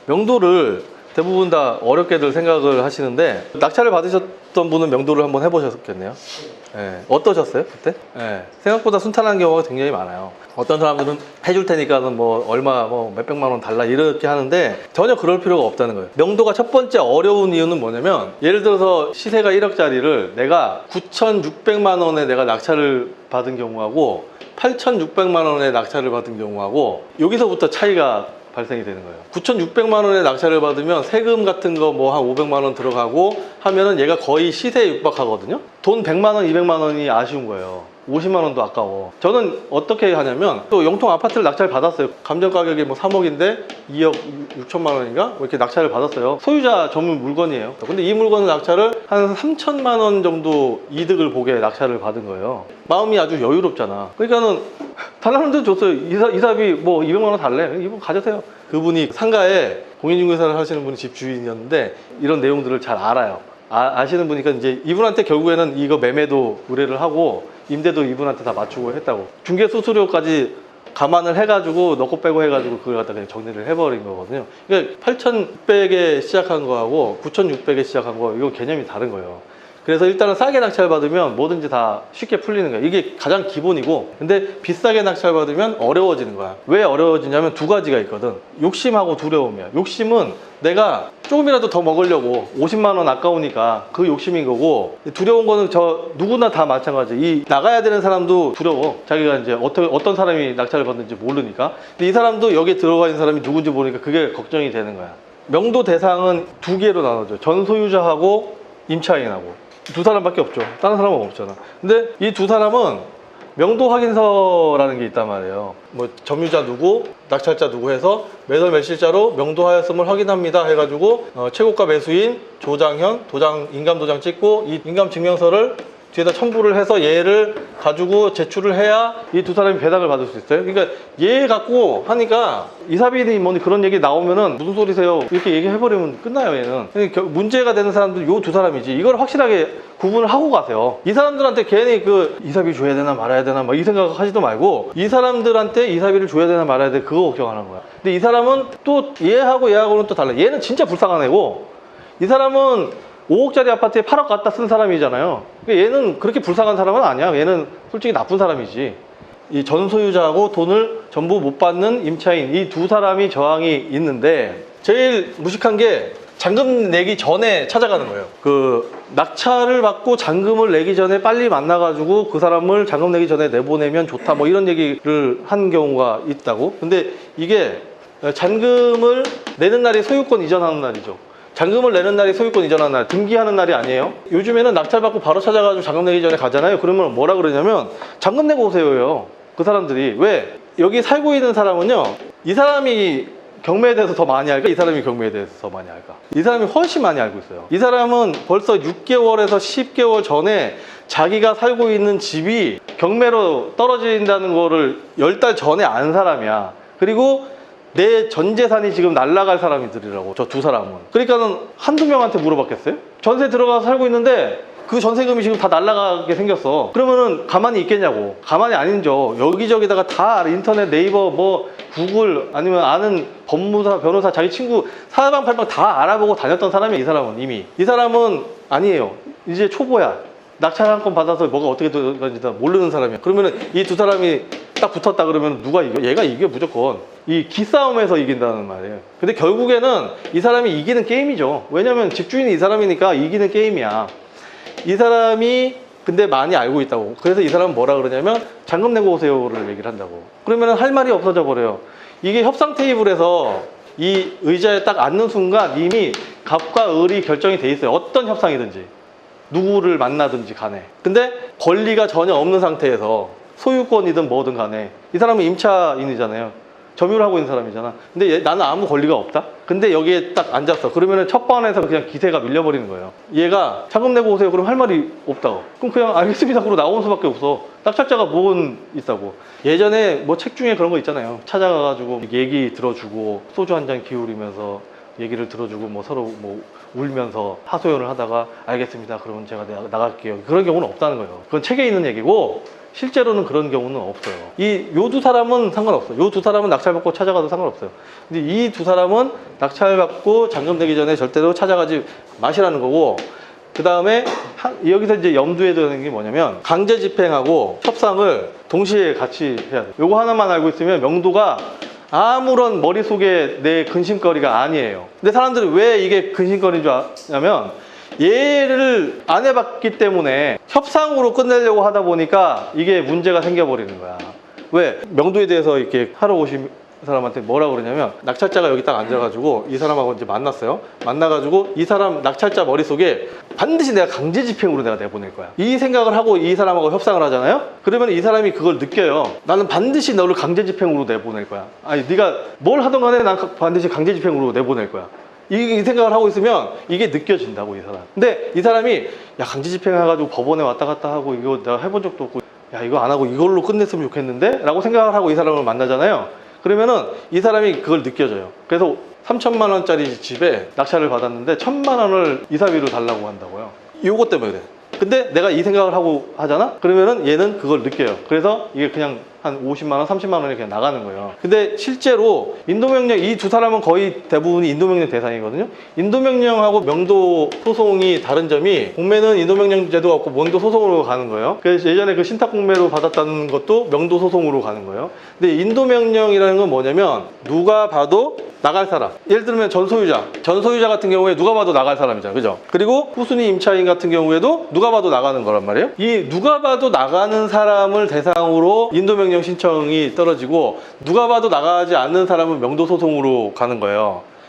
명도를 대부분 다 어렵게들 생각을 하시는데, 낙찰을 받으셨던 분은 명도를 한번 해보셨겠네요. 네. 어떠셨어요 그때? 네. 생각보다 순탄한 경우가 굉장히 많아요. 어떤 사람들은 해줄 테니까는 뭐 얼마 뭐 몇백만 원 달라 이렇게 하는데, 전혀 그럴 필요가 없다는 거예요. 명도가 첫 번째 어려운 이유는 뭐냐면, 예를 들어서 시세가 1억짜리를 내가 9,600만 원에 내가 낙찰을 받은 경우하고 8,600만 원에 낙찰을 받은 경우하고, 여기서부터 차이가 발생이 되는 거예요. 9,600만 원의 낙찰을 받으면 세금 같은 거 뭐 한 500만 원 들어가고 하면은 얘가 거의 시세에 육박하거든요. 돈 100만 원, 200만 원이 아쉬운 거예요. 50만 원도 아까워. 저는 어떻게 하냐면, 또 영통 아파트를 낙찰 받았어요. 감정 가격이 뭐 3억인데 2억 6천만 원인가? 뭐 이렇게 낙찰을 받았어요. 소유자 전문 물건이에요. 근데 이 물건 낙찰을 한 3천만 원 정도 이득을 보게 낙찰을 받은 거예요. 마음이 아주 여유롭잖아. 그러니까는 달라는 데 줬어요. 이사비 뭐 200만 원 달래. 이분 가져세요. 그분이 상가에 공인중개사를 하시는 분이 집 주인이었는데 이런 내용들을 잘 알아요. 아시는 분이니까 이제 이분한테 결국에는 이거 매매도 의뢰를 하고 임대도 이분한테 다 맞추고 했다고. 중개 수수료까지 감안을 해가지고 넣고 빼고 해가지고 그걸 갖다 그냥 정리를 해버린 거거든요. 그러니까 8,600에 시작한 거하고 9,600에 시작한 거, 이거 개념이 다른 거예요. 그래서 일단은 싸게 낙찰 받으면 뭐든지 다 쉽게 풀리는 거야. 이게 가장 기본이고, 근데 비싸게 낙찰 받으면 어려워지는 거야. 왜 어려워지냐면 두 가지가 있거든. 욕심하고 두려움이야. 욕심은 내가 조금이라도 더 먹으려고 50만 원 아까우니까 그 욕심인 거고, 두려운 거는 저 누구나 다 마찬가지. 이 나가야 되는 사람도 두려워. 자기가 이제 어떤 사람이 낙찰을 받는지 모르니까. 근데 이 사람도 여기에 들어가 있는 사람이 누군지 모르니까 그게 걱정이 되는 거야. 명도 대상은 두 개로 나눠져. 전 소유자하고 임차인하고. 두 사람밖에 없죠. 다른 사람은 없잖아. 근데 이 두 사람은 명도 확인서라는 게 있단 말이에요. 뭐 점유자 누구, 낙찰자 누구 해서 매달 며칠자로 명도하였음을 확인합니다 해가지고 최고가 매수인 조장현, 인감도장 찍고 이 인감증명서를 뒤에다 첨부를 해서 얘를 가지고 제출을 해야 이 두 사람이 배당을 받을 수 있어요. 그러니까 얘 갖고 하니까 이사비니 뭐니 그런 얘기 나오면은 무슨 소리세요? 이렇게 얘기해버리면 끝나요, 얘는. 그러니까 문제가 되는 사람들 요 두 사람이지. 이걸 확실하게 구분을 하고 가세요. 이 사람들한테 괜히 그 이사비 줘야 되나 말아야 되나 막 이 생각 하지도 말고, 이 사람들한테 이사비를 줘야 되나 말아야 돼, 그거 걱정하는 거야. 근데 이 사람은 또 얘하고는 또 달라. 얘는 진짜 불쌍한 애고, 이 사람은 5억짜리 아파트에 8억 갖다 쓴 사람이잖아요. 얘는 그렇게 불쌍한 사람은 아니야. 얘는 솔직히 나쁜 사람이지. 이 전소유자하고 돈을 전부 못 받는 임차인, 이 두 사람이 저항이 있는데, 제일 무식한 게 잔금 내기 전에 찾아가는 거예요. 그 낙찰을 받고 잔금을 내기 전에 빨리 만나가지고 그 사람을 잔금 내기 전에 내보내면 좋다, 뭐 이런 얘기를 한 경우가 있다고. 근데 이게 잔금을 내는 날이 소유권 이전하는 날이죠. 잔금을 내는 날이 소유권 이전하는 날, 등기하는 날이 아니에요. 요즘에는 낙찰 받고 바로 찾아가지고 잔금 내기 전에 가잖아요. 그러면 뭐라 그러냐면 잔금 내고 오세요요. 그 사람들이. 왜? 여기 살고 있는 사람은요, 이 사람이 경매에 대해서 더 많이 알까? 이 사람이 경매에 대해서 더 많이 알까? 이 사람이 훨씬 많이 알고 있어요. 이 사람은 벌써 6개월에서 10개월 전에 자기가 살고 있는 집이 경매로 떨어진다는 거를 10달 전에 안 사람이야. 그리고 내 전 재산이 지금 날아갈 사람들이라고, 저 두 사람은. 그러니까는 한두 명한테 물어봤겠어요? 전세 들어가서 살고 있는데 그 전세금이 지금 다 날아가게 생겼어. 그러면은 가만히 있겠냐고. 가만히 안 있죠. 여기저기다가 다 인터넷, 네이버, 뭐 구글, 아니면 아는 법무사, 변호사, 자기 친구 사방팔방 다 알아보고 다녔던 사람이야, 이 사람은. 이미. 이 사람은 아니에요. 이제 초보야. 낙찰 한 건 받아서 뭐가 어떻게 되는지 모르는 사람이야. 그러면은 이 두 사람이 딱 붙었다 그러면 누가 이겨? 얘가 이겨, 무조건. 이 기싸움에서 이긴다는 말이에요. 근데 결국에는 이 사람이 이기는 게임이죠. 왜냐면 집주인이 이 사람이니까 이기는 게임이야. 이 사람이 근데 많이 알고 있다고. 그래서 이 사람은 뭐라 그러냐면 잔금 내고 오세요를 얘기를 한다고. 그러면 할 말이 없어져 버려요. 이게 협상 테이블에서 이 의자에 딱 앉는 순간 이미 갑과 을이 결정이 돼 있어요. 어떤 협상이든지, 누구를 만나든지 간에. 근데 권리가 전혀 없는 상태에서 소유권이든 뭐든 간에, 이 사람은 임차인이잖아요. 점유를 하고 있는 사람이잖아. 근데 나는 아무 권리가 없다? 근데 여기에 딱 앉았어. 그러면은 첫 번에서 그냥 기세가 밀려버리는 거예요. 얘가 잔금 내고 오세요. 그럼 할 말이 없다고. 그럼 그냥 알겠습니다. 그러고 나오는 수밖에 없어. 낙찰자가 뭔 있다고. 예전에 뭐 책 중에 그런 거 있잖아요. 찾아가가지고 얘기 들어주고 소주 한 잔 기울이면서 얘기를 들어주고 뭐 서로 뭐 울면서 하소연을 하다가 알겠습니다. 그러면 제가 나갈게요. 그런 경우는 없다는 거예요. 그건 책에 있는 얘기고 실제로는 그런 경우는 없어요. 요 두 사람은 상관없어요. 요 두 사람은 낙찰받고 찾아가도 상관없어요. 근데 이 두 사람은 낙찰받고 잔금되기 전에 절대로 찾아가지 마시라는 거고, 그 다음에 여기서 이제 염두에 두는 게 뭐냐면 강제 집행하고 협상을 동시에 같이 해야 돼요. 요거 하나만 알고 있으면 명도가 아무런 머릿속에 내 근심거리가 아니에요. 근데 사람들이 왜 이게 근심거리인 줄 아냐면 얘를 안 해봤기 때문에 협상으로 끝내려고 하다 보니까 이게 문제가 생겨버리는 거야. 왜? 명도에 대해서 이렇게 하러 오신 사람한테 뭐라고 그러냐면, 낙찰자가 여기 딱 앉아가지고 이 사람하고 이제 만났어요. 만나가지고 이 사람 낙찰자 머릿속에 반드시 내가 강제 집행으로 내가 내보낼 거야, 이 생각을 하고 이 사람하고 협상을 하잖아요. 그러면 이 사람이 그걸 느껴요. 나는 반드시 너를 강제 집행으로 내보낼 거야. 아니 네가 뭘 하든 간에 난 반드시 강제 집행으로 내보낼 거야. 이 생각을 하고 있으면 이게 느껴진다고, 이 사람. 근데 이 사람이 야 강제 집행해가지고 법원에 왔다 갔다 하고 이거 내가 해본 적도 없고 야 이거 안 하고 이걸로 끝냈으면 좋겠는데? 라고 생각을 하고 이 사람을 만나잖아요. 그러면은 이 사람이 그걸 느껴져요. 그래서 3천만 원짜리 집에 낙찰을 받았는데 1,000만 원을 이사비로 달라고 한다고요. 요거 때문에 그래. 근데 내가 이 생각을 하고 하잖아? 그러면은 얘는 그걸 느껴요. 그래서 이게 그냥 한 50만 원, 30만 원이 그냥 나가는 거예요. 근데 실제로 인도명령, 이 두 사람은 거의 대부분이 인도명령 대상이거든요. 인도명령하고 명도 소송이 다른 점이, 공매는 인도명령 제도가 없고 명도 소송으로 가는 거예요. 그래서 예전에 그 신탁공매로 받았다는 것도 명도 소송으로 가는 거예요. 근데 인도명령이라는 건 뭐냐면 누가 봐도 나갈 사람, 예를 들면 전소유자 같은 경우에 누가 봐도 나갈 사람이잖아요, 그죠? 그리고 후순위 임차인 같은 경우에도 누가 봐도 나가는 거란 말이에요. 이 누가 봐도 나가는 사람을 대상으로 인도명령 신청이 떨어지고, 누가 봐도 나가지 않는 사람은 명도소송으로 가는 거예요.